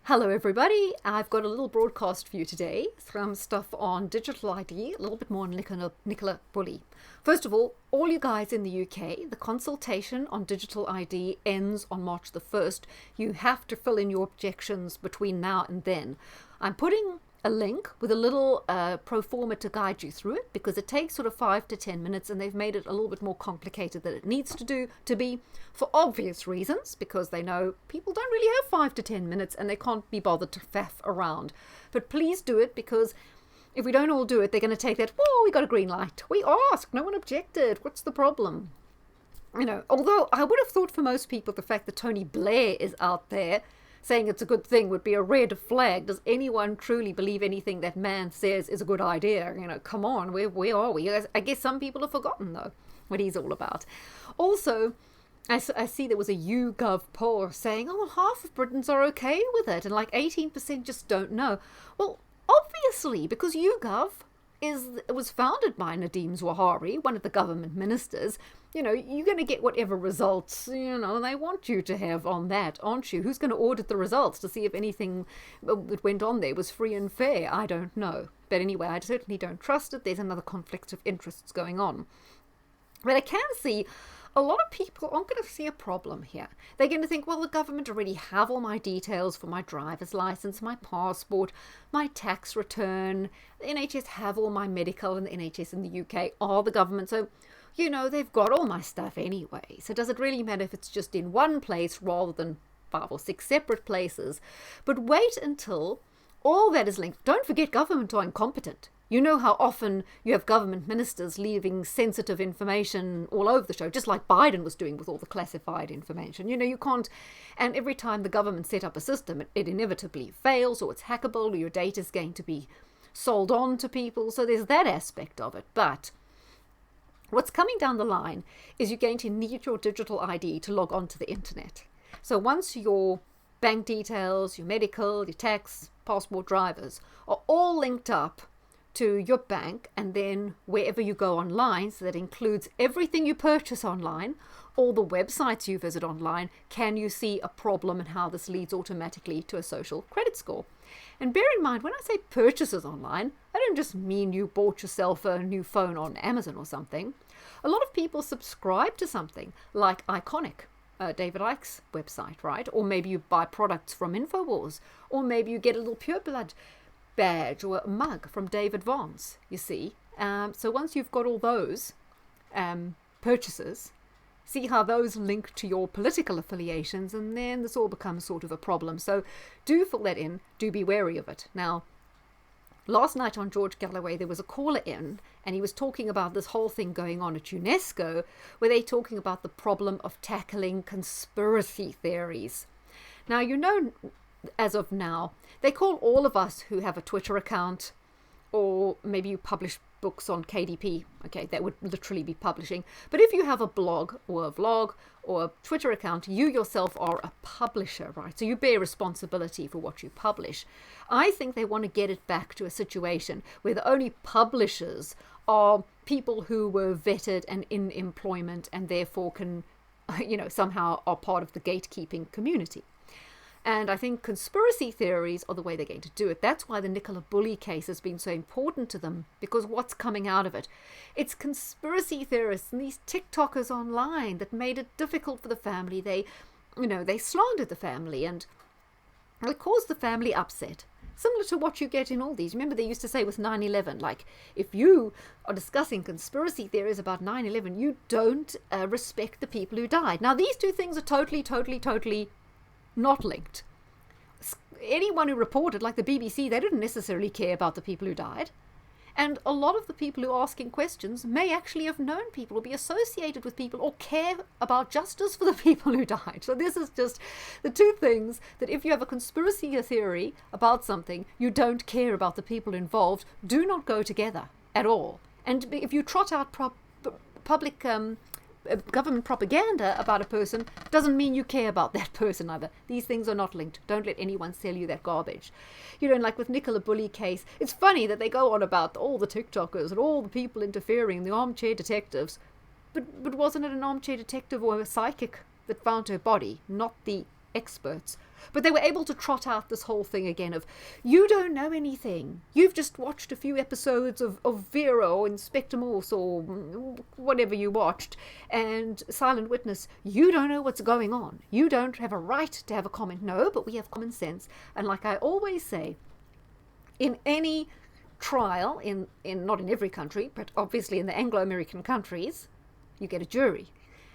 Hello everybody, I've got a little broadcast for you today, some stuff on digital ID, a little bit more on Nicola Bulley. First of all you guys in the UK, the consultation on digital ID ends on March the 1st. You have to fill in your objections between now and then. I'm putting a link with a little pro forma to guide you through it because it takes sort of 5 to 10 minutes and they've made it a little bit more complicated than it needs to be for obvious reasons, because they know people don't really have 5 to 10 minutes and they can't be bothered to faff around. But please do it, because if we don't all do it, they're going to take that, whoa, we got a green light. We asked, no one objected. What's the problem? Although I would have thought for most people the fact that Tony Blair is out there saying it's a good thing would be a red flag. Does anyone truly believe anything that man says is a good idea? Come on, where are we? I guess some people have forgotten, though, what he's all about. Also, I see there was a YouGov poll saying, half of Britons are okay with it, and like 18% just don't know. Well, obviously, because YouGov was founded by Nadeem Zawahiri, one of the government ministers. You're going to get whatever results, they want you to have on that, aren't you? Who's going to audit the results to see if anything that went on there was free and fair? I don't know. But anyway, I certainly don't trust it. There's another conflict of interests going on. But I can see a lot of people aren't going to see a problem here. They're going to think, well, the government already have all my details for my driver's license, my passport, my tax return. The NHS have all my medical, and the NHS in the UK are the government. So, they've got all my stuff anyway. So does it really matter if it's just in one place rather than 5 or 6 separate places? But wait until all that is linked. Don't forget, government are incompetent. You know how often you have government ministers leaving sensitive information all over the show, just like Biden was doing with all the classified information. You can't, and every time the government set up a system, it inevitably fails, or it's hackable, or your data is going to be sold on to people. So there's that aspect of it. But what's coming down the line is you're going to need your digital ID to log on to the internet. So once your bank details, your medical, your tax, passport, drivers are all linked up to your bank, and then wherever you go online, so that includes everything you purchase online, all the websites you visit online, can you see a problem and how this leads automatically to a social credit score? And bear in mind, when I say purchases online, I don't just mean you bought yourself a new phone on Amazon or something. A lot of people subscribe to something like Iconic, David Icke's website, right? Or maybe you buy products from InfoWars, or maybe you get a little Pure Blood badge or a mug from David Vance, you see. So once you've got all those purchases, see how those link to your political affiliations, and then this all becomes sort of a problem. So do fill that in, do be wary of it. Now, last night on George Galloway, there was a caller in, and he was talking about this whole thing going on at UNESCO, where they're talking about the problem of tackling conspiracy theories. Now, as of now, they call all of us who have a Twitter account, or maybe you publish books on KDP, okay, that would literally be publishing. But if you have a blog or a vlog or a Twitter account, you yourself are a publisher, right? So you bear responsibility for what you publish. I think they want to get it back to a situation where the only publishers are people who were vetted and in employment and therefore can, somehow are part of the gatekeeping community. And I think conspiracy theories are the way they're going to do it. That's why the Nicola Bulley case has been so important to them, because what's coming out of it? It's conspiracy theorists and these TikTokers online that made it difficult for the family. They slandered the family and it caused the family upset. Similar to what you get in all these. Remember, they used to say with 9/11, like, if you are discussing conspiracy theories about 9/11, you don't respect the people who died. Now, these two things are totally not linked. Anyone who reported, like the BBC, they didn't necessarily care about the people who died. And a lot of the people who are asking questions may actually have known people or be associated with people or care about justice for the people who died. So this is just the two things that if you have a conspiracy theory about something, you don't care about the people involved, do not go together at all. And if you trot out public government propaganda about a person, doesn't mean you care about that person either. These things are not linked. Don't let anyone sell you that garbage. Like with Nicola Bulley case, it's funny that they go on about all the TikTokers and all the people interfering, the armchair detectives. But wasn't it an armchair detective or a psychic that found her body, not the experts. But they were able to trot out this whole thing again of, you don't know anything. You've just watched a few episodes of Vera or Inspector Morse or whatever you watched, and Silent Witness. You don't know what's going on. You don't have a right to have a comment. No, but we have common sense. And like I always say, in any trial, in not in every country, but obviously in the Anglo-American countries, you get a jury.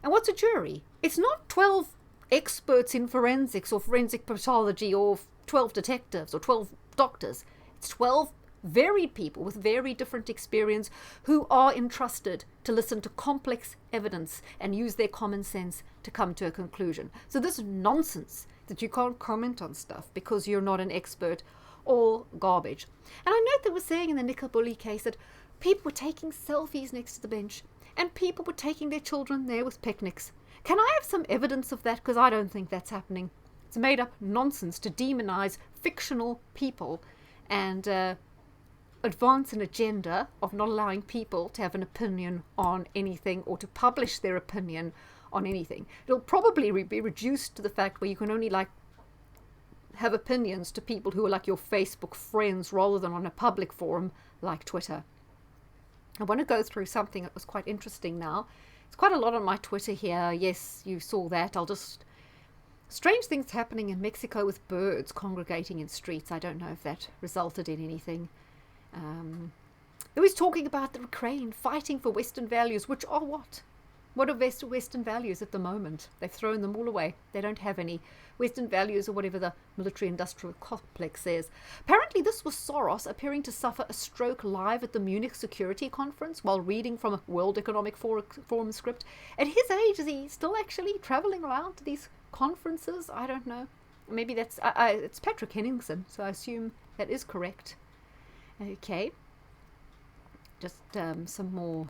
And what's a jury? It's not 12 experts in forensics or forensic pathology or 12 detectives or 12 doctors. It's 12 varied people with very different experience who are entrusted to listen to complex evidence and use their common sense to come to a conclusion. So this nonsense that you can't comment on stuff because you're not an expert, all garbage. And I note they were saying in the Nicola Bulley case that people were taking selfies next to the bench and people were taking their children there with picnics. Can I have some evidence of that? Because I don't think that's happening. It's made up nonsense to demonize fictional people and advance an agenda of not allowing people to have an opinion on anything or to publish their opinion on anything. It'll probably be reduced to the fact where you can only have opinions to people who are like your Facebook friends rather than on a public forum like Twitter. I want to go through something that was quite interesting now. It's quite a lot on my Twitter here. Yes, you saw that. Strange things happening in Mexico with birds congregating in streets. I don't know if that resulted in anything. They was talking about the Ukraine fighting for Western values, which are what? What are Western values at the moment? They've thrown them all away. They don't have any Western values or whatever the military-industrial complex says. Apparently this was Soros appearing to suffer a stroke live at the Munich Security Conference while reading from a World Economic Forum script. At his age, is he still actually travelling around to these conferences? I don't know. Maybe that's... it's Patrick Henningsen, so I assume that is correct. Okay. Just some more...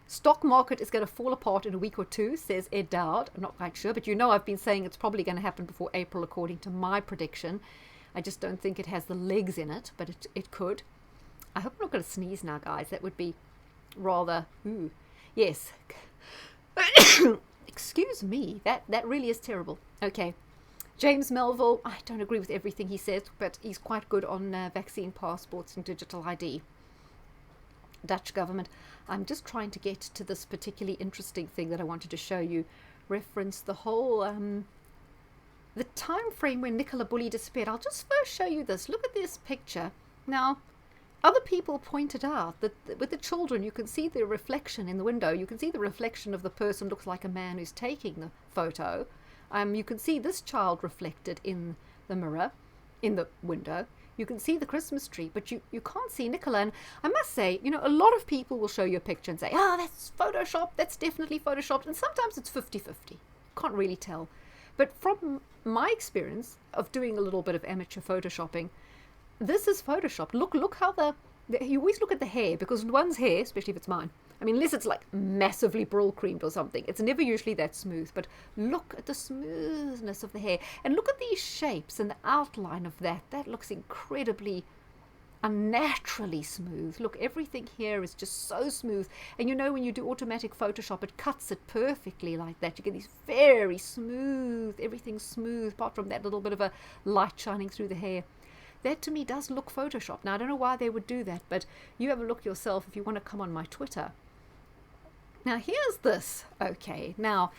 Stock market is going to fall apart in a week or two, says Ed Dowd. I'm not quite sure, but I've been saying it's probably going to happen before April, according to my prediction. I just don't think it has the legs in it, but it could. I hope I'm not going to sneeze now, guys. That would be rather... Ooh. Yes. Excuse me. That really is terrible. Okay. James Melville, I don't agree with everything he says, but he's quite good on vaccine passports and digital ID. Dutch government. I'm just trying to get to this particularly interesting thing that I wanted to show you. Reference the whole the time frame when Nicola Bulley disappeared. I'll just first show you this. Look at this picture. Now, other people pointed out that with the children you can see the reflection in the window. You can see the reflection of the person looks like a man who's taking the photo. You can see this child reflected in the mirror, in the window. You can see the Christmas tree, but you can't see Nicola. And I must say, a lot of people will show you a picture and say, that's Photoshop, that's definitely Photoshopped. And sometimes it's 50-50. Can't really tell. But from my experience of doing a little bit of amateur Photoshopping, this is Photoshopped. Look how you always look at the hair, because one's hair, especially if it's mine, unless it's like massively brill creamed or something, it's never usually that smooth. But look at the smoothness of the hair. And look at these shapes and the outline of that. That looks incredibly unnaturally smooth. Look, everything here is just so smooth. And when you do automatic Photoshop, it cuts it perfectly like that. You get these very smooth, everything's smooth, apart from that little bit of a light shining through the hair. That to me does look Photoshop. Now, I don't know why they would do that, but you have a look yourself if you want to come on my Twitter. Now, here's this. Okay, now,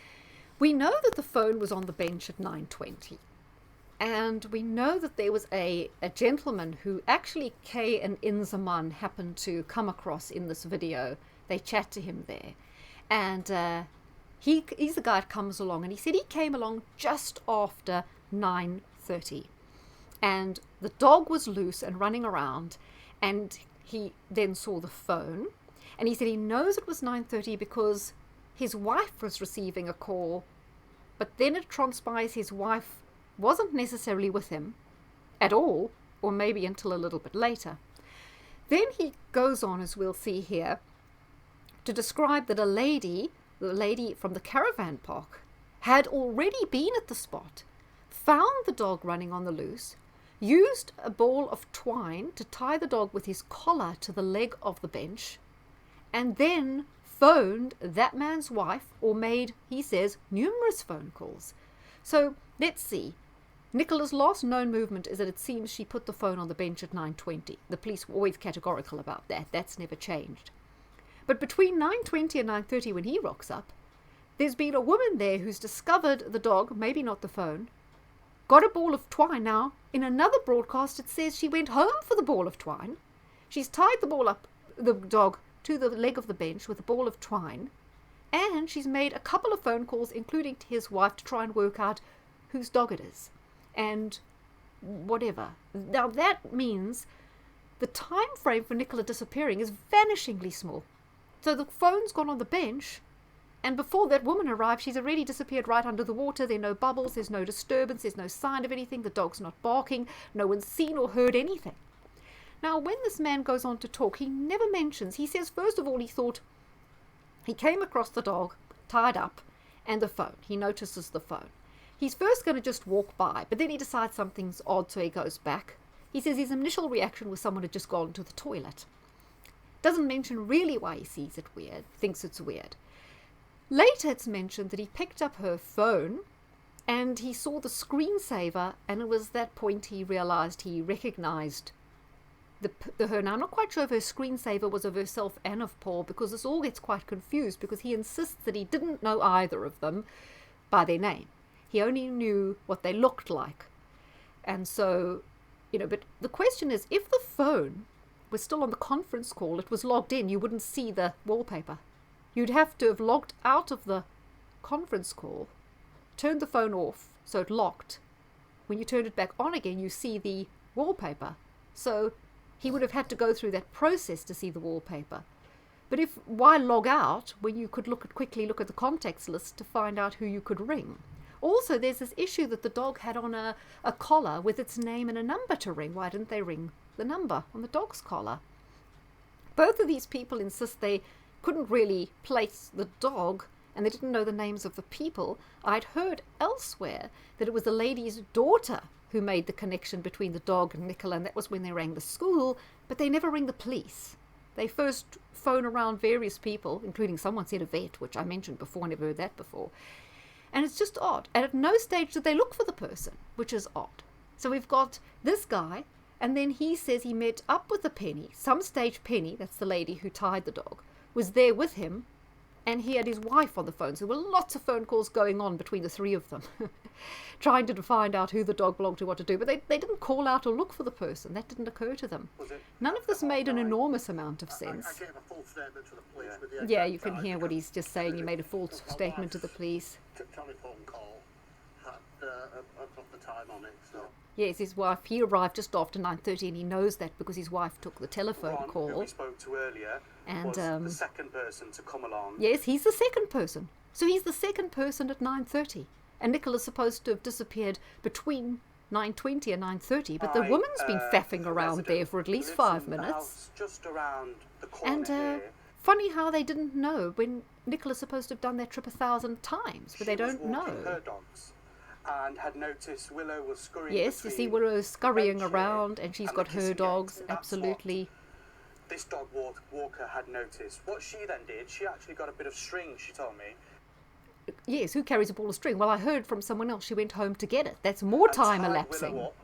we know that the phone was on the bench at 9:20. And we know that there was a gentleman who actually Kay and Inzaman happened to come across in this video. They chat to him there. And he's the guy that comes along. And he said he came along just after 9:30. And the dog was loose and running around. And he then saw the phone. And he said he knows it was 9:30 because his wife was receiving a call. But then it transpires his wife wasn't necessarily with him at all, or maybe until a little bit later. Then he goes on, as we'll see here, to describe that the lady from the caravan park, had already been at the spot, found the dog running on the loose, used a ball of twine to tie the dog with his collar to the leg of the bench, and then phoned that man's wife, or made, he says, numerous phone calls. So let's see. Nicola's last known movement is that it seems she put the phone on the bench at 9:20. The police were always categorical about that. That's never changed. But between 9:20 and 9:30 when he rocks up, there's been a woman there who's discovered the dog, maybe not the phone, got a ball of twine. Now, in another broadcast, it says she went home for the ball of twine. She's tied the dog to the leg of the bench with a ball of twine, and she's made a couple of phone calls, including to his wife, to try and work out whose dog it is and whatever. Now, that means the time frame for Nicola disappearing is vanishingly small. So the phone's gone on the bench, and before that woman arrived, she's already disappeared right under the water. There are no bubbles, there's no disturbance, there's no sign of anything. The dog's not barking, no one's seen or heard anything. Now, when this man goes on to talk, he never mentions, he says, first of all, he thought he came across the dog tied up and the phone. He notices the phone. He's first going to just walk by, but then he decides something's odd, so he goes back. He says his initial reaction was someone had just gone to the toilet. Doesn't mention really why he sees it weird, thinks it's weird. Later it's mentioned that he picked up her phone and he saw the screensaver, and it was that point he realized he recognized her. Now, I'm not quite sure if her screensaver was of herself and of Paul, because this all gets quite confused, because he insists that he didn't know either of them by their name. He only knew what they looked like. And so, but the question is, if the phone was still on the conference call, it was logged in, you wouldn't see the wallpaper. You'd have to have logged out of the conference call, turned the phone off, so it locked. When you turned it back on again, you see the wallpaper. So he would have had to go through that process to see the wallpaper. But why log out when you could quickly look at the contacts list to find out who you could ring? Also, there's this issue that the dog had on a collar with its name and a number to ring. Why didn't they ring the number on the dog's collar? Both of these people insist they couldn't really place the dog, and they didn't know the names of the people. I'd heard elsewhere that it was the lady's daughter who made the connection between the dog and Nicola, and that was when they rang the school, but they never ring the police. They first phone around various people, including someone said a vet, which I mentioned before, I never heard that before. And it's just odd. And at no stage did they look for the person, which is odd. So we've got this guy, and then he says he met up with the Penny. Some stage Penny, that's the lady who tied the dog, was there with him, and he had his wife on the phone. So there were lots of phone calls going on between the three of them, trying to find out who the dog belonged to, what to do. But they didn't call out or look for the person. That didn't occur to them. None of this made an enormous amount of sense. I gave a full statement to the police with the Yeah, you can hear what he's just saying. He made a full statement to the police. Telephone call had the time on it, so. Yes, his wife, he arrived just after 9:30, and he knows that because his wife took the telephone Ron, call. who we spoke to earlier, and was the second person to come along. Yes, he's the second person. So he's the second person at 9:30. And Nicola's supposed to have disappeared between 9:20 and 9:30, but the woman's been faffing around there for at least 5 minutes. Just around the corner And here. funny how they didn't know when Nicola's supposed to have done that trip 1,000 times, but they don't know. She was walking her dogs and had noticed Willow was scurrying. Yes, you see Willow scurrying around, and she's got her dogs, absolutely. This dog walker had noticed. What she then did, she actually got a bit of string, she told me. Yes, who carries a ball of string? Well, I heard from someone else she went home to get it. That's more time elapsing. Willow up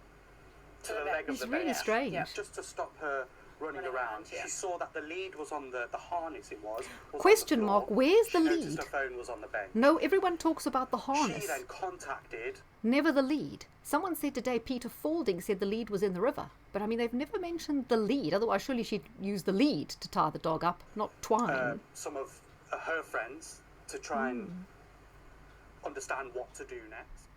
to the leg of It's the really bench. strange. Yeah, just to stop her running around. She saw that the lead was on the harness. It was Question on the mark, floor. where's the She noticed lead? her phone was on the bench. No, everyone talks about the harness. She then contacted. Never the lead. Someone said today, Peter Faulding said the lead was in the river. But I mean, they've never mentioned the lead. Otherwise, surely she'd use the lead to tie the dog up, not twine. Some of her friends to try and understand what to do next.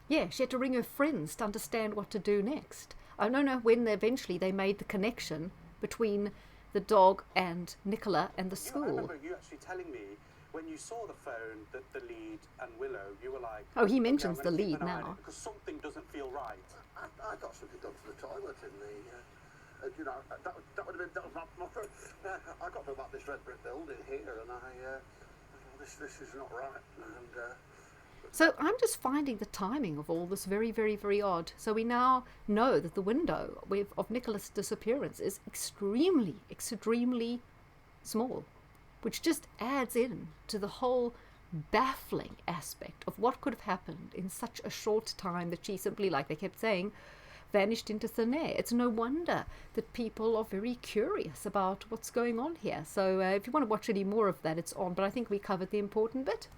Yeah, she had to ring her friends to understand what to do next. I don't know when eventually they made the connection between the dog and Nicola and the school. I remember you actually telling me when you saw the phone, that the lead and Willow, you were like, Oh, he "Okay, mentions I'm the gonna keep lead an eye on now. it because something doesn't feel right." I got something done to the toilet in the, that would have been my first. I got about this red brick building here, and this is not right. And So I'm just finding the timing of all this very, very, very odd. So we now know that the window of Nicola's disappearance is extremely, extremely small, which just adds in to the whole baffling aspect of what could have happened in such a short time that she simply, like they kept saying, vanished into thin air. It's no wonder that people are very curious about what's going on here. So if you want to watch any more of that, it's on, but I think we covered the important bit.